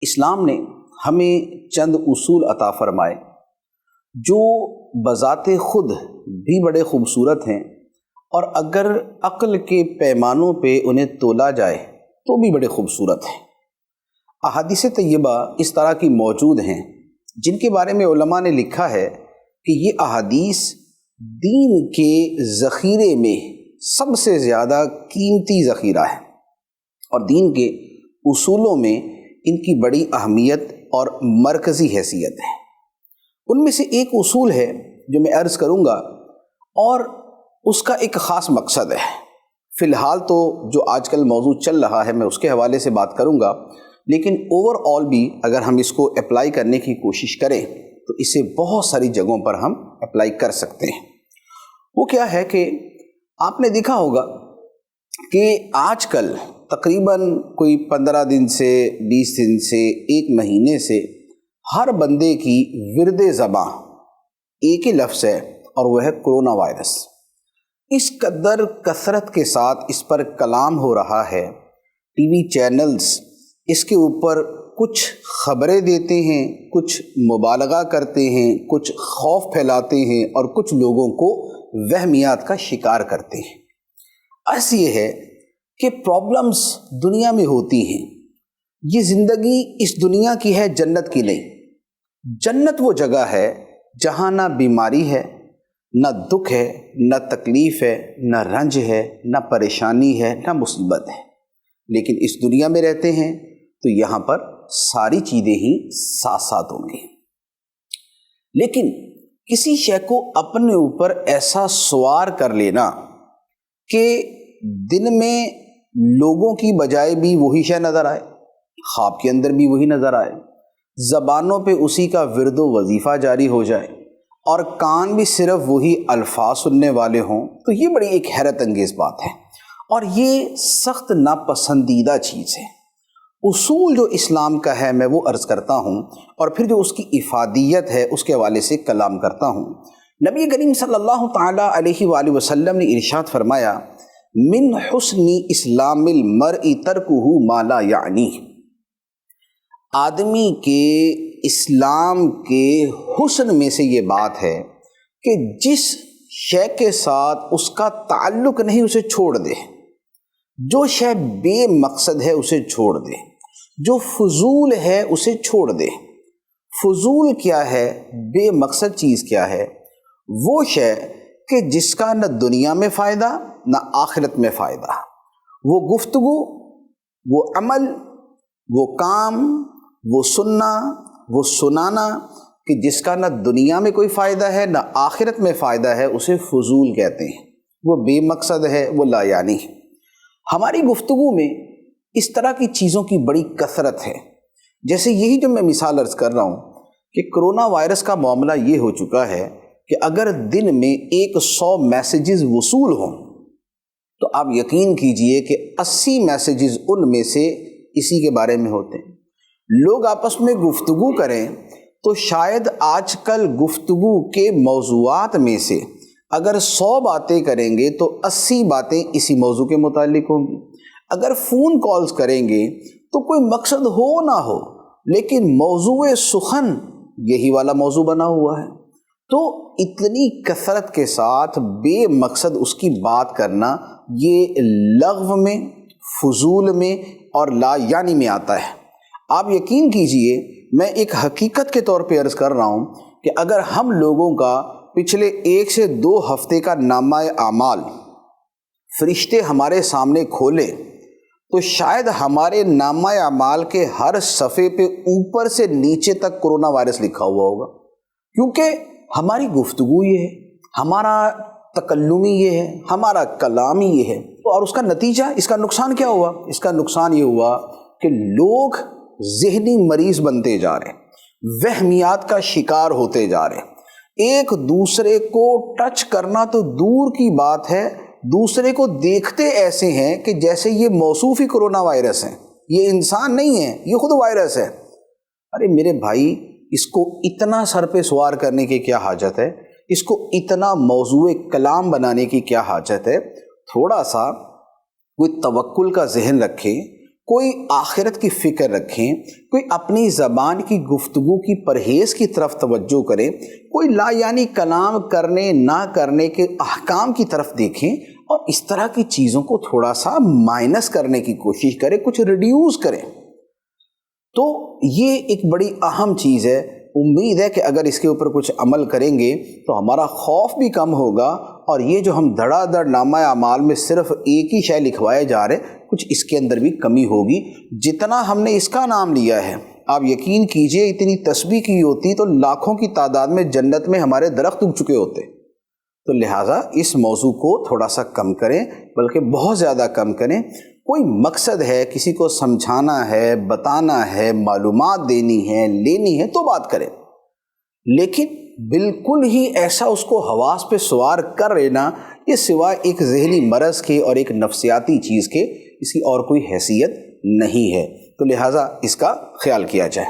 اسلام نے ہمیں چند اصول عطا فرمائے جو بذات خود بھی بڑے خوبصورت ہیں، اور اگر عقل کے پیمانوں پہ انہیں تولا جائے تو بھی بڑے خوبصورت ہیں۔ احادیث طیبہ اس طرح کی موجود ہیں جن کے بارے میں علماء نے لکھا ہے کہ یہ احادیث دین کے ذخیرے میں سب سے زیادہ قیمتی ذخیرہ ہے، اور دین کے اصولوں میں ان کی بڑی اہمیت اور مرکزی حیثیت ہے۔ ان میں سے ایک اصول ہے جو میں عرض کروں گا، اور اس کا ایک خاص مقصد ہے۔ فی الحال تو جو آج کل موضوع چل رہا ہے میں اس کے حوالے سے بات کروں گا، لیکن اوور آل بھی اگر ہم اس کو اپلائی کرنے کی کوشش کریں تو اسے بہت ساری جگہوں پر ہم اپلائی کر سکتے ہیں۔ وہ کیا ہے کہ آپ نے دیکھا ہوگا کہ آج کل تقریباً کوئی 15 دن سے 20 دن سے 1 مہینے سے ہر بندے کی ورد زباں ایک ہی لفظ ہے، اور وہ ہے کرونا وائرس۔ اس قدر کثرت کے ساتھ اس پر کلام ہو رہا ہے، ٹی وی چینلز اس کے اوپر کچھ خبریں دیتے ہیں، کچھ مبالغہ کرتے ہیں، کچھ خوف پھیلاتے ہیں، اور کچھ لوگوں کو وہمیات کا شکار کرتے ہیں۔ ایسا یہ ہے کہ پرابلمز دنیا میں ہوتی ہیں۔ یہ زندگی اس دنیا کی ہے، جنت کی نہیں۔ جنت وہ جگہ ہے جہاں نہ بیماری ہے، نہ دکھ ہے، نہ تکلیف ہے، نہ رنج ہے، نہ پریشانی ہے، نہ مصیبت ہے۔ لیکن اس دنیا میں رہتے ہیں تو یہاں پر ساری چیزیں ہی ساتھ ساتھ ہوں گی۔ لیکن کسی شے کو اپنے اوپر ایسا سوار کر لینا کہ دن میں لوگوں کی بجائے بھی وہی شے نظر آئے، خواب کے اندر بھی وہی نظر آئے، زبانوں پہ اسی کا ورد و وظیفہ جاری ہو جائے، اور کان بھی صرف وہی الفاظ سننے والے ہوں، تو یہ بڑی ایک حیرت انگیز بات ہے، اور یہ سخت ناپسندیدہ چیز ہے۔ اصول جو اسلام کا ہے میں وہ عرض کرتا ہوں، اور پھر جو اس کی افادیت ہے اس کے حوالے سے کلام کرتا ہوں۔ نبی کریم صلی اللہ تعالیٰ علیہ وآلہ وسلم نے ارشاد فرمایا، من حسن اسلام المرء ترکہ ما لا یعنی۔ آدمی کے اسلام کے حسن میں سے یہ بات ہے کہ جس شے کے ساتھ اس کا تعلق نہیں اسے چھوڑ دے، جو شے بے مقصد ہے اسے چھوڑ دے، جو فضول ہے اسے چھوڑ دے۔ فضول کیا ہے، بے مقصد چیز کیا ہے؟ وہ شے کہ جس کا نہ دنیا میں فائدہ نہ آخرت میں فائدہ، وہ گفتگو، وہ عمل، وہ کام، وہ سننا، وہ سنانا کہ جس کا نہ دنیا میں کوئی فائدہ ہے نہ آخرت میں فائدہ ہے، اسے فضول کہتے ہیں، وہ بے مقصد ہے، وہ لا یعنی۔ ہماری گفتگو میں اس طرح کی چیزوں کی بڑی کثرت ہے، جیسے یہی جو میں مثال عرض کر رہا ہوں کہ کرونا وائرس کا معاملہ یہ ہو چکا ہے کہ اگر دن میں 100 میسیجز وصول ہوں تو آپ یقین کیجئے کہ 80 میسیجز ان میں سے اسی کے بارے میں ہوتے ہیں۔ لوگ آپس میں گفتگو کریں تو شاید آج کل گفتگو کے موضوعات میں سے اگر 100 باتیں کریں گے تو 80 باتیں اسی موضوع کے متعلق ہوں گی۔ اگر فون کالز کریں گے تو کوئی مقصد ہو نہ ہو، لیکن موضوع سخن یہی والا موضوع بنا ہوا ہے۔ تو اتنی کثرت کے ساتھ بے مقصد اس کی بات کرنا، یہ لغو میں، فضول میں اور لا یعنی میں آتا ہے۔ آپ یقین کیجئے، میں ایک حقیقت کے طور پہ عرض کر رہا ہوں کہ اگر ہم لوگوں کا پچھلے 1 سے 2 ہفتے کا نامہ اعمال فرشتے ہمارے سامنے کھولے تو شاید ہمارے نامہ اعمال کے ہر صفحے پہ اوپر سے نیچے تک کرونا وائرس لکھا ہوا ہوگا، کیونکہ ہماری گفتگو یہ ہے، ہمارا تکلمی یہ ہے، ہمارا کلام ہی یہ ہے۔ اور اس کا نتیجہ، اس کا نقصان کیا ہوا؟ اس کا نقصان یہ ہوا کہ لوگ ذہنی مریض بنتے جا رہے ہیں، وہمیات کا شکار ہوتے جا رہے ہیں۔ ایک دوسرے کو ٹچ کرنا تو دور کی بات ہے، دوسرے کو دیکھتے ایسے ہیں کہ جیسے یہ موصوف ہی کرونا وائرس ہے، یہ انسان نہیں ہے، یہ خود وائرس ہے۔ ارے میرے بھائی، اس کو اتنا سر پہ سوار کرنے کی کیا حاجت ہے؟ اس کو اتنا موضوع کلام بنانے کی کیا حاجت ہے؟ تھوڑا سا کوئی توکل کا ذہن رکھے، کوئی آخرت کی فکر رکھیں، کوئی اپنی زبان کی گفتگو کی پرہیز کی طرف توجہ کریں، کوئی لا یعنی کلام کرنے نہ کرنے کے احکام کی طرف دیکھیں اور اس طرح کی چیزوں کو تھوڑا سا مائنس کرنے کی کوشش کریں، کچھ ریڈیوس کریں۔ تو یہ ایک بڑی اہم چیز ہے۔ امید ہے کہ اگر اس کے اوپر کچھ عمل کریں گے تو ہمارا خوف بھی کم ہوگا، اور یہ جو ہم دھڑا دھڑ نامہ اعمال میں صرف ایک ہی شے لکھوائے جا رہے ہیں، کچھ اس کے اندر بھی کمی ہوگی۔ جتنا ہم نے اس کا نام لیا ہے، آپ یقین کیجئے اتنی تسبیح کی ہوتی تو لاکھوں کی تعداد میں جنت میں ہمارے درخت اگ چکے ہوتے۔ تو لہٰذا اس موضوع کو تھوڑا سا کم کریں، بلکہ بہت زیادہ کم کریں۔ کوئی مقصد ہے، کسی کو سمجھانا ہے، بتانا ہے، معلومات دینی ہے، لینی ہے تو بات کریں، لیکن بالکل ہی ایسا اس کو حواس پہ سوار کر لینا، یہ سوائے ایک ذہنی مرض کے اور ایک نفسیاتی چیز کے اس کی اور کوئی حیثیت نہیں ہے۔ تو لہٰذا اس کا خیال کیا جائے۔